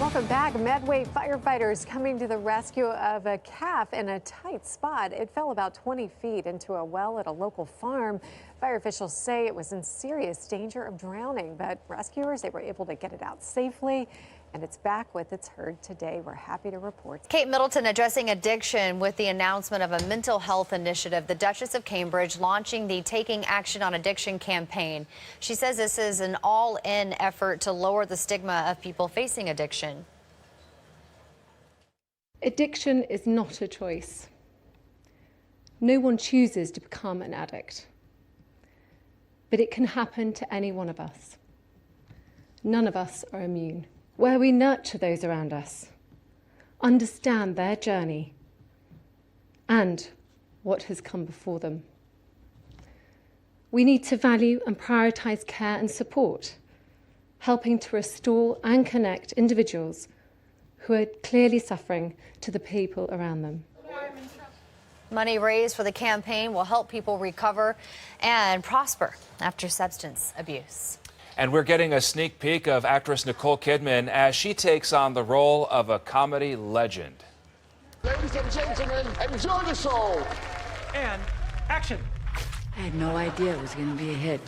Welcome back. Medway firefighters coming to the rescue of a calf in a tight spot. It fell about 20 feet into a well at a local farm. Fire officials say it was in serious danger of drowning, but rescuers, they were able to get it out safely. And it's back with its herd today. We're happy to report. Kate Middleton addressing addiction with the announcement of a mental health initiative. The Duchess of Cambridge launching the Taking Action on Addiction campaign. She says this is an all-in effort to lower the stigma of people facing addiction. Addiction is not a choice. No one chooses to become an addict. But it can happen to any one of us. None of us are immune. Where we nurture those around us, understand their journey and what has come before them. We need to value and prioritise care and support, helping to restore and connect individuals who are clearly suffering to the people around them. Money raised for the campaign will help people recover and prosper after substance abuse. And we're getting a sneak peek of actress Nicole Kidman as she takes on the role of a comedy legend. Ladies and gentlemen, enjoy the show. And action. I had no idea it was going to be a hit.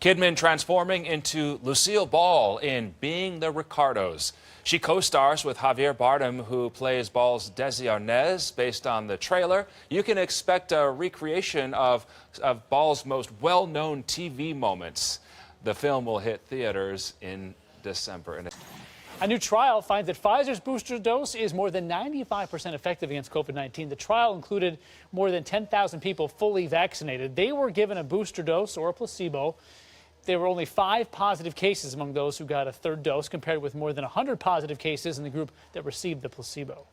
Kidman transforming into Lucille Ball in Being the Ricardos. She co-stars with Javier Bardem, who plays Ball's Desi Arnaz. Based on the trailer, you can expect a recreation of Ball's most well-known TV moments. The film will hit theaters in December. A new trial finds that Pfizer's booster dose is more than 95% effective against COVID-19. The trial included more than 10,000 people fully vaccinated. They were given a booster dose or a placebo. There were only 5 positive cases among those who got a third dose, compared with more than 100 positive cases in the group that received the placebo.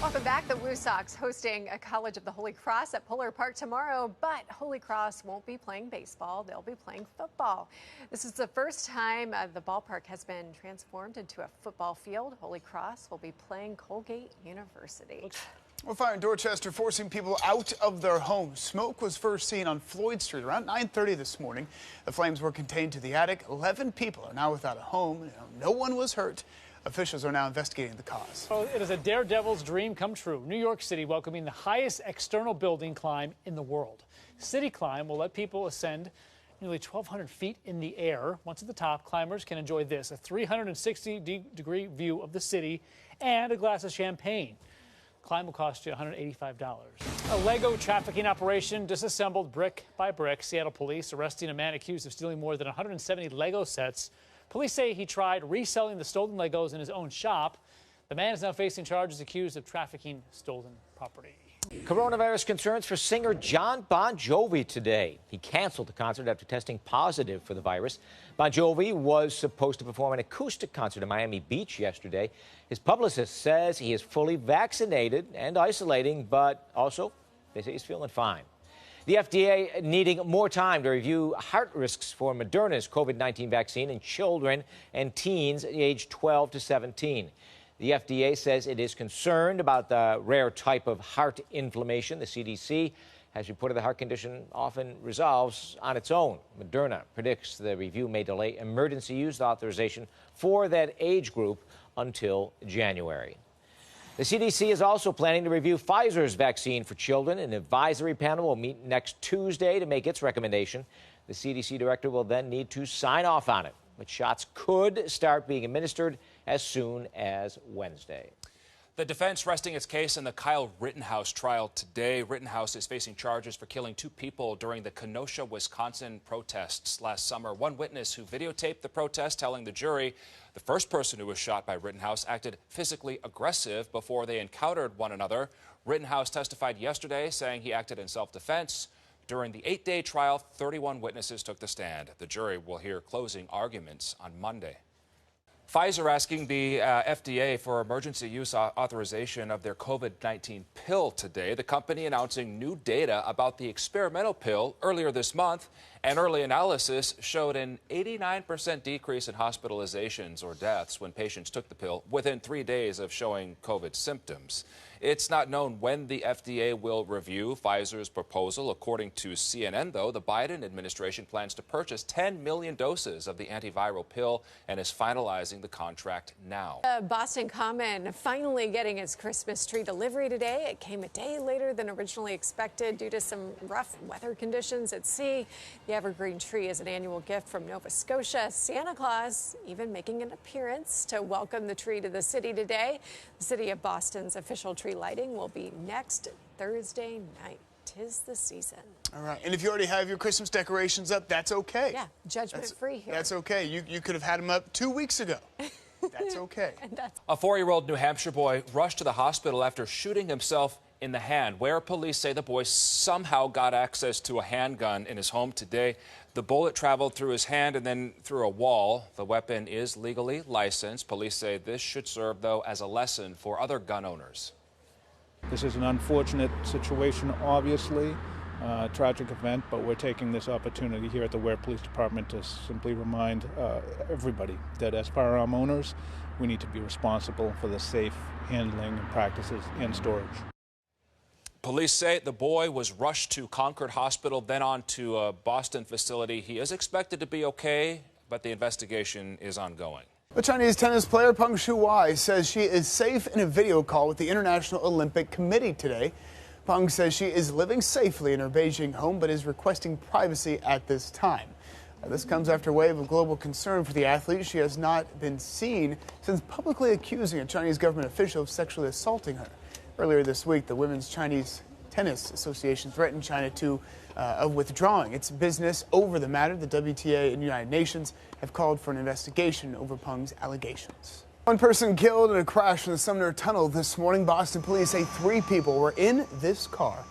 Welcome back. The Woo Sox hosting a College of the Holy Cross at Polar Park tomorrow, but Holy Cross won't be playing baseball. They'll be playing football. This is the first time the ballpark has been transformed into a football field. Holy Cross will be playing Colgate University. Well, fire in Dorchester forcing people out of their homes. Smoke was first seen on Floyd Street around 9:30 this morning. The flames were contained to the attic. 11 people are now without a home. No one was hurt. Officials are now investigating the cause. Well, it is a daredevil's dream come true. New York City welcoming the highest external building climb in the world. City Climb will let people ascend nearly 1,200 feet in the air. Once at the top, climbers can enjoy this, a 360-degree view of the city and a glass of champagne. Climb will cost you $185. A Lego trafficking operation disassembled brick by brick. Seattle police arresting a man accused of stealing more than 170 Lego sets. Police say he tried reselling the stolen Legos in his own shop. The man is now facing charges accused of trafficking stolen property. Coronavirus concerns for singer John Bon Jovi today. He canceled the concert after testing positive for the virus. Bon Jovi was supposed to perform an acoustic concert in Miami Beach yesterday. His publicist says he is fully vaccinated and isolating, but also they say he's feeling fine. The FDA needing more time to review heart risks for Moderna's COVID-19 vaccine in children and teens aged 12 to 17. The FDA says it is concerned about the rare type of heart inflammation. The CDC has reported the heart condition often resolves on its own. Moderna predicts the review may delay emergency use authorization for that age group until January. The CDC is also planning to review Pfizer's vaccine for children. An advisory panel will meet next Tuesday to make its recommendation. The CDC director will then need to sign off on it, but shots could start being administered as soon as Wednesday. The defense resting its case in the Kyle Rittenhouse trial today. Rittenhouse is facing charges for killing 2 people during the Kenosha, Wisconsin protests last summer. One witness who videotaped the protest telling the jury the first person who was shot by Rittenhouse acted physically aggressive before they encountered one another. Rittenhouse testified yesterday saying he acted in self-defense. During the 8-day trial, 31 witnesses took the stand. The jury will hear closing arguments on Monday. Pfizer asking the FDA for emergency use authorization of their COVID-19 pill today. The company announcing new data about the experimental pill earlier this month. An early analysis showed an 89% decrease in hospitalizations or deaths when patients took the pill within 3 days of showing COVID symptoms. It's not known when the FDA will review Pfizer's proposal. According to CNN, though, the Biden administration plans to purchase 10 million doses of the antiviral pill and is finalizing the contract now. Boston Common finally getting its Christmas tree delivery today. It came a day later than originally expected due to some rough weather conditions at sea. The evergreen tree is an annual gift from Nova Scotia. Santa Claus even making an appearance to welcome the tree to the city today. The city of Boston's official tree lighting will be next Thursday night. 'Tis the season. All right. And if you already have your Christmas decorations up, that's okay. Yeah, judgment-free here. That's okay. You could have had them up 2 weeks ago. That's okay. A 4-year-old New Hampshire boy rushed to the hospital after shooting himself in the hand, where police say the boy somehow got access to a handgun in his home today. The bullet traveled through his hand and then through a wall. The weapon is legally licensed. Police say this should serve, though, as a lesson for other gun owners. This is an unfortunate situation, obviously, tragic event, but we're taking this opportunity here at the Ware Police Department to simply remind everybody that as firearm owners, we need to be responsible for the safe handling and practices and storage. Police say the boy was rushed to Concord Hospital, then on to a Boston facility. He is expected to be okay, but the investigation is ongoing. The Chinese tennis player Peng Shuai says she is safe in a video call with the International Olympic Committee today. Peng says she is living safely in her Beijing home, but is requesting privacy at this time. This comes after a wave of global concern for the athlete. She has not been seen since publicly accusing a Chinese government official of sexually assaulting her. Earlier this week, the Women's Chinese Tennis Association threatened China of withdrawing its business over the matter. The WTA and United Nations have called for an investigation over Peng's allegations. One person killed in a crash in the Sumner Tunnel this morning. Boston police say 3 people were in this car.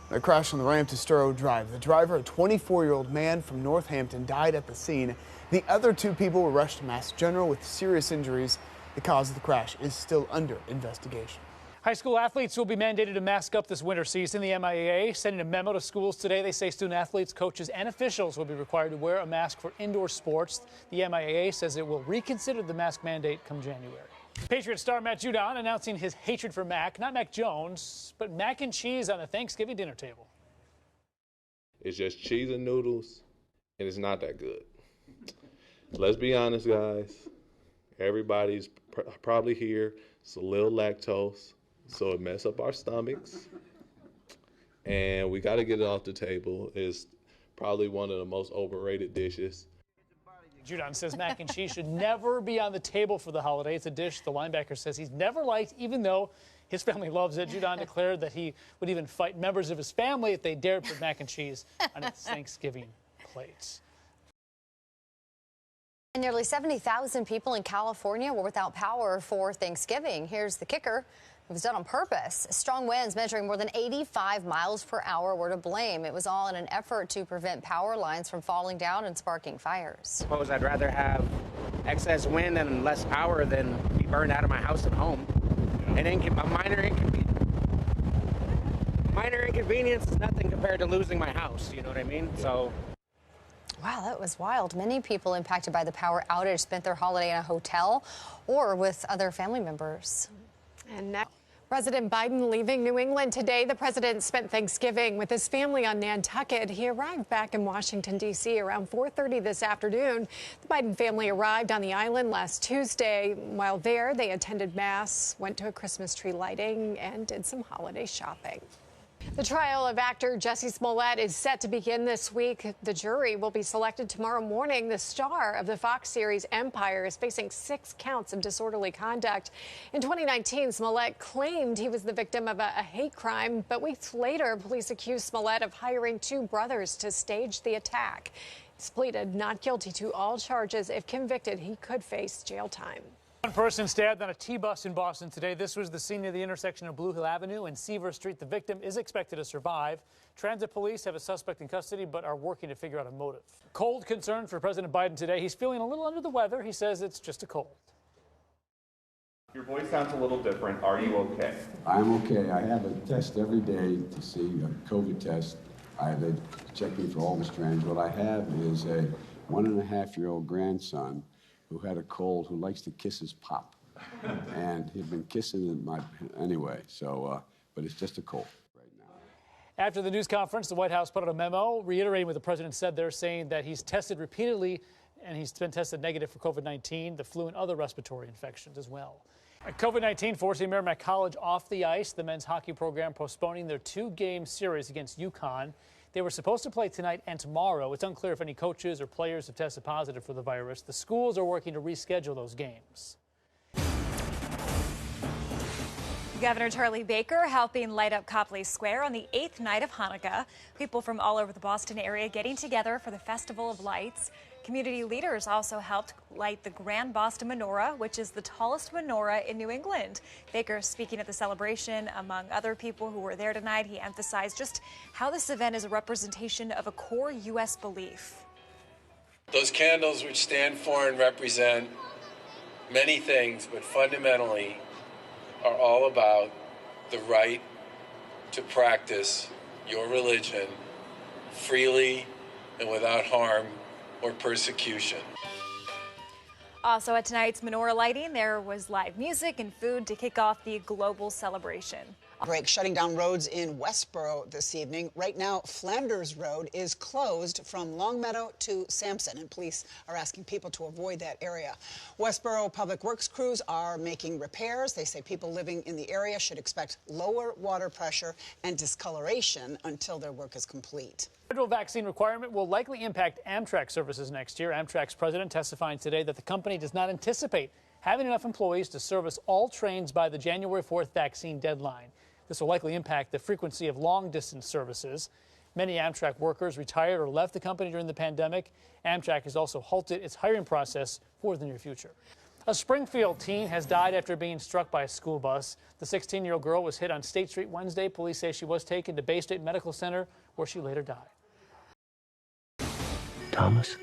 The crash on the ramp to Sturrow Drive. The driver, a 24-year-old man from Northampton, died at the scene. The other 2 people were rushed to Mass General with serious injuries. The cause of the crash is still under investigation. High school athletes will be mandated to mask up this winter season. The MIAA sending a memo to schools today. They say student athletes, coaches, and officials will be required to wear a mask for indoor sports. The MIAA says it will reconsider the mask mandate come January. Patriot star Matt Judon announcing his hatred for Mac, not Mac Jones, but mac and cheese on the Thanksgiving dinner table. It's just cheese and noodles, and it's not that good. Let's be honest, guys. Everybody's probably here. It's a little lactose. So it messes up our stomachs, and we got to get it off the table. It's probably one of the most overrated dishes. Judon says mac and cheese should never be on the table for the holiday. It's a dish the linebacker says he's never liked, even though his family loves it. Judon declared that he would even fight members of his family if they dared put mac and cheese on its Thanksgiving plates. And nearly 70,000 people in California were without power for Thanksgiving. Here's the kicker. It was done on purpose. Strong winds measuring more than 85 miles per hour were to blame. It was all in an effort to prevent power lines from falling down and sparking fires. Suppose I'd rather have excess wind and less power than be burned out of my house and home. And a minor inconvenience is nothing compared to losing my house, you know what I mean? So. Wow, that was wild. Many people impacted by the power outage spent their holiday in a hotel or with other family members. And now, President Biden leaving New England today. The president spent Thanksgiving with his family on Nantucket. He arrived back in Washington, D.C. around 4:30 this afternoon. The Biden family arrived on the island last Tuesday. While there, they attended Mass, went to a Christmas tree lighting, and did some holiday shopping. The trial of actor Jussie Smollett is set to begin this week. The jury will be selected tomorrow morning. The star of the Fox series Empire is facing 6 counts of disorderly conduct. In 2019, Smollett claimed he was the victim of a hate crime, but weeks later, police accused Smollett of hiring 2 brothers to stage the attack. He's pleaded not guilty to all charges. If convicted, he could face jail time. One person stabbed on a T-bus in Boston today. This was the scene near the intersection of Blue Hill Avenue and Seaver Street. The victim is expected to survive. Transit police have a suspect in custody but are working to figure out a motive. Cold concern for President Biden today. He's feeling a little under the weather. He says it's just a cold. Your voice sounds a little different. Are you okay? I'm okay. I have a test every day to see a COVID test. They check me for all the strands. What I have is a 1.5-year-old grandson who had a cold, who likes to kiss his pop. And he'd been kissing my, anyway, so, but it's just a cold right now. After the news conference, the White House put out a memo reiterating what the president said there, saying that he's tested repeatedly and he's been tested negative for COVID-19, the flu, and other respiratory infections as well. COVID-19 forcing Merrimack College off the ice, the men's hockey program postponing their 2-game series against UConn. They were supposed to play tonight and tomorrow. It's unclear if any coaches or players have tested positive for the virus. The schools are working to reschedule those games. Governor Charlie Baker helping light up Copley Square on the 8th night of Hanukkah. People from all over the Boston area getting together for the Festival of Lights. Community leaders also helped light the Grand Boston Menorah, which is the tallest menorah in New England. Baker speaking at the celebration. Among other people who were there tonight, he emphasized just how this event is a representation of a core U.S. belief. Those candles, which stand for and represent many things, but fundamentally are all about the right to practice your religion freely and without harm or persecution. Also at tonight's menorah lighting, there was live music and food to kick off the global celebration. Break shutting down roads in Westboro this evening. Right now, Flanders Road is closed from Longmeadow to Sampson, and police are asking people to avoid that area. Westboro Public Works crews are making repairs. They say people living in the area should expect lower water pressure and discoloration until their work is complete. Federal vaccine requirement will likely impact Amtrak services next year. Amtrak's president testifying today that the company does not anticipate having enough employees to service all trains by the January 4th vaccine deadline. This will likely impact the frequency of long-distance services. Many Amtrak workers retired or left the company during the pandemic. Amtrak has also halted its hiring process for the near future. A Springfield teen has died after being struck by a school bus. The 16-year-old girl was hit on State Street Wednesday. Police say she was taken to Bay State Medical Center, where she later died. Thomas,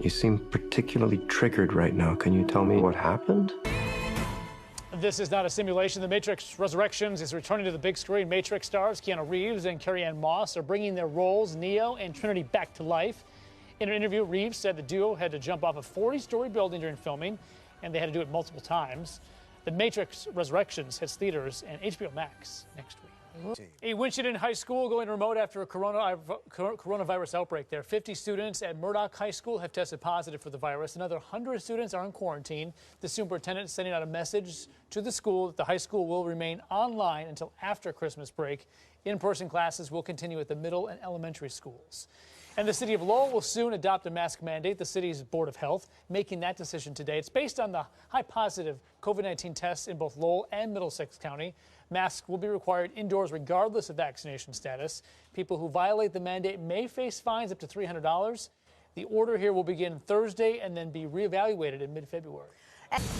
you seem particularly triggered right now. Can you tell me what happened? This is not a simulation. The Matrix Resurrections is returning to the big screen. Matrix stars Keanu Reeves and Carrie-Anne Moss are bringing their roles, Neo and Trinity, back to life. In an interview, Reeves said the duo had to jump off a 40-story building during filming, and they had to do it multiple times. The Matrix Resurrections hits theaters and HBO Max next week. A Winchendon High School going remote after a coronavirus outbreak there. 50 students at Murdoch High School have tested positive for the virus. Another 100 students are in quarantine. The superintendent is sending out a message to the school that the high school will remain online until after Christmas break. In-person classes will continue at the middle and elementary schools. And the city of Lowell will soon adopt a mask mandate. The city's Board of Health making that decision today. It's based on the high positive COVID-19 tests in both Lowell and Middlesex County. Masks will be required indoors regardless of vaccination status. People who violate the mandate may face fines up to $300. The order here will begin Thursday and then be reevaluated in mid-February.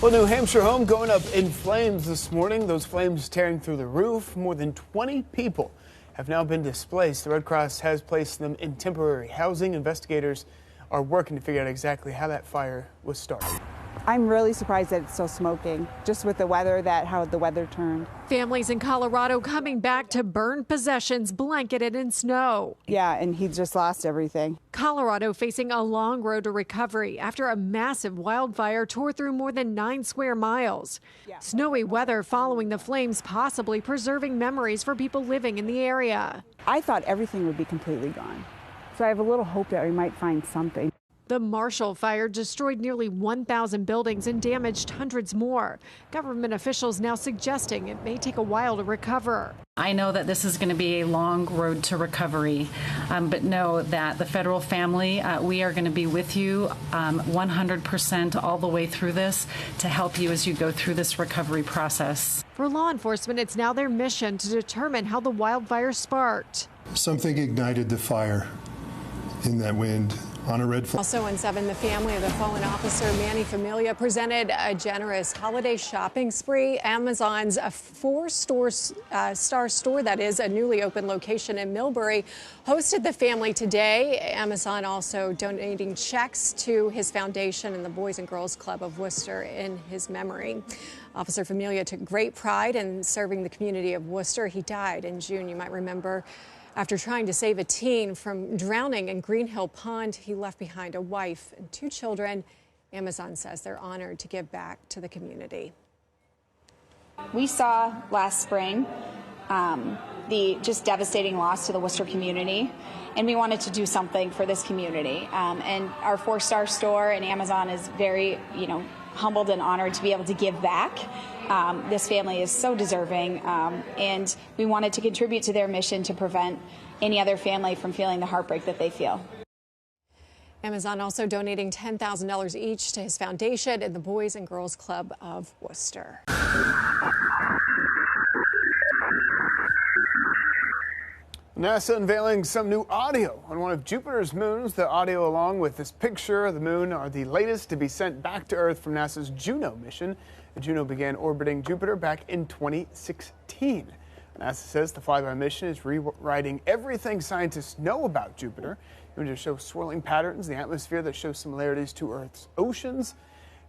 Well, New Hampshire home going up in flames this morning. Those flames tearing through the roof. More than 20 people have now been displaced. The Red Cross has placed them in temporary housing. Investigators are working to figure out exactly how that fire was started. I'm really surprised that it's still smoking, just with the weather, how the weather turned. Families in Colorado coming back to burned possessions blanketed in snow. Yeah, and he just lost everything. Colorado facing a long road to recovery after a massive wildfire tore through more than 9 square miles. Snowy weather following the flames, possibly preserving memories for people living in the area. I thought everything would be completely gone, so I have a little hope that we might find something. The Marshall Fire destroyed nearly 1,000 buildings and damaged hundreds more. Government officials now suggesting it may take a while to recover. I know that this is going to be a long road to recovery, but know that the federal family, we are going to be with you 100% all the way through this to help you as you go through this recovery process. For law enforcement, it's now their mission to determine how the wildfire sparked. Something ignited the fire in that wind. On a red flag. Also on 7, the family of the fallen officer Manny Familia presented a generous holiday shopping spree. Amazon's a 4-star store, that is, a newly opened location in Millbury, hosted the family today. Amazon also donating checks to his foundation and the Boys and Girls Club of Worcester in his memory. Officer Familia took great pride in serving the community of Worcester. He died in June, you might remember. After trying to save a teen from drowning in Green Hill Pond, he left behind a wife and 2 children Amazon says they're honored to give back to the community. We saw last spring the just devastating loss to the Worcester community, and we wanted to do something for this community. And our 4-star store and Amazon is very, humbled and honored to be able to give back. This family is so deserving, and we wanted to contribute to their mission to prevent any other family from feeling the heartbreak that they feel. Amazon also donating $10,000 each to his foundation and the Boys and Girls Club of Worcester. NASA unveiling some new audio on one of Jupiter's moons. The audio, along with this picture of the moon, are the latest to be sent back to Earth from NASA's Juno mission. Juno began orbiting Jupiter back in 2016. NASA says the flyby mission is rewriting everything scientists know about Jupiter. Images show swirling patterns in the atmosphere that show similarities to Earth's oceans.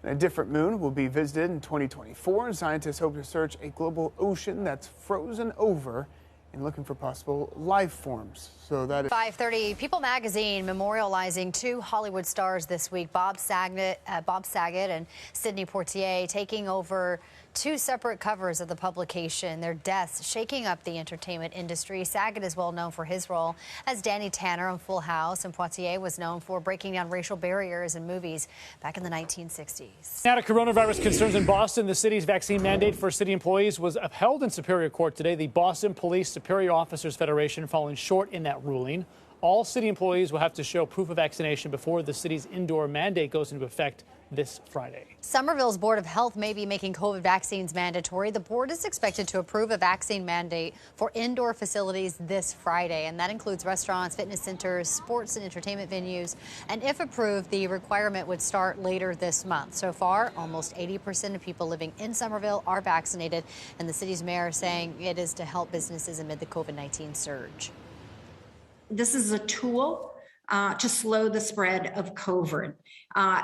And a different moon will be visited in 2024, and scientists hope to search a global ocean that's frozen over and looking for possible life forms. So that is 5:30. People magazine memorializing 2 Hollywood stars this week, Bob Saget and Sidney Poitier, taking over 2 separate covers of the publication. Their deaths shaking up the entertainment industry. Saget is well known for his role as Danny Tanner on Full House, and Poitier was known for breaking down racial barriers in movies back in the 1960s. Now to coronavirus concerns in Boston. The city's vaccine mandate for city employees was upheld in Superior Court today. The Boston Police Superior Officers Federation falling short in that ruling. All city employees will have to show proof of vaccination before the city's indoor mandate goes into effect this Friday. Somerville's Board of Health may be making COVID vaccines mandatory. The board is expected to approve a vaccine mandate for indoor facilities this Friday, and that includes restaurants, fitness centers, sports and entertainment venues. And if approved, the requirement would start later this month. So far, almost 80% of people living in Somerville are vaccinated, and the city's mayor is saying it is to help businesses amid the COVID-19 surge. This is a tool to slow the spread of COVID.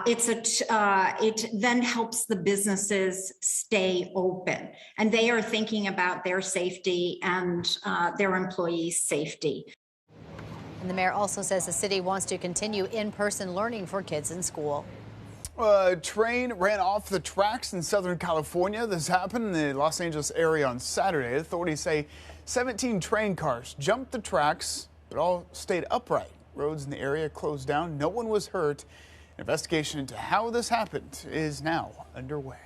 It then helps the businesses stay open, and they are thinking about their safety and their employees' safety. And the mayor also says the city wants to continue in-person learning for kids in school. A train ran off the tracks in Southern California. This happened in the Los Angeles area on Saturday. Authorities say 17 train cars jumped the tracks, but all stayed upright. Roads in the area closed down. No one was hurt. An investigation into how this happened is now underway.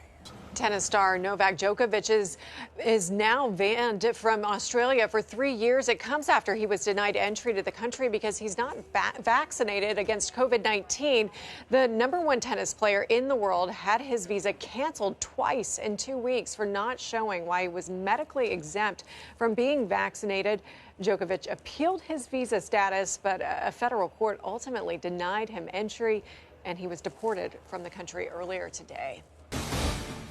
Tennis star Novak Djokovic is now banned from Australia for 3 years. It comes after he was denied entry to the country because he's not vaccinated against COVID-19. The #1 tennis player in the world had his visa canceled twice in 2 weeks for not showing why he was medically exempt from being vaccinated. Djokovic appealed his visa status, but a federal court ultimately denied him entry, and he was deported from the country earlier today.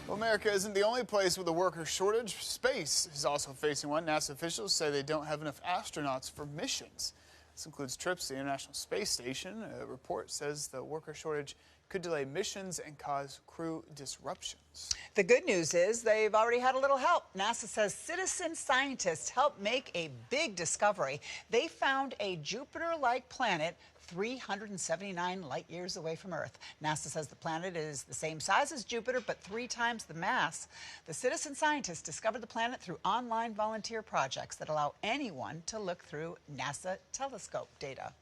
Well, America isn't the only place with a worker shortage. Space is also facing one. NASA officials say they don't have enough astronauts for missions. This includes trips to the International Space Station. A report says the worker shortage could delay missions and cause crew disruptions. The good news is they've already had a little help. NASA says citizen scientists helped make a big discovery. They found a Jupiter-like planet 379 light years away from Earth. NASA says the planet is the same size as Jupiter, but 3 times the mass. The citizen scientists discovered the planet through online volunteer projects that allow anyone to look through NASA telescope data.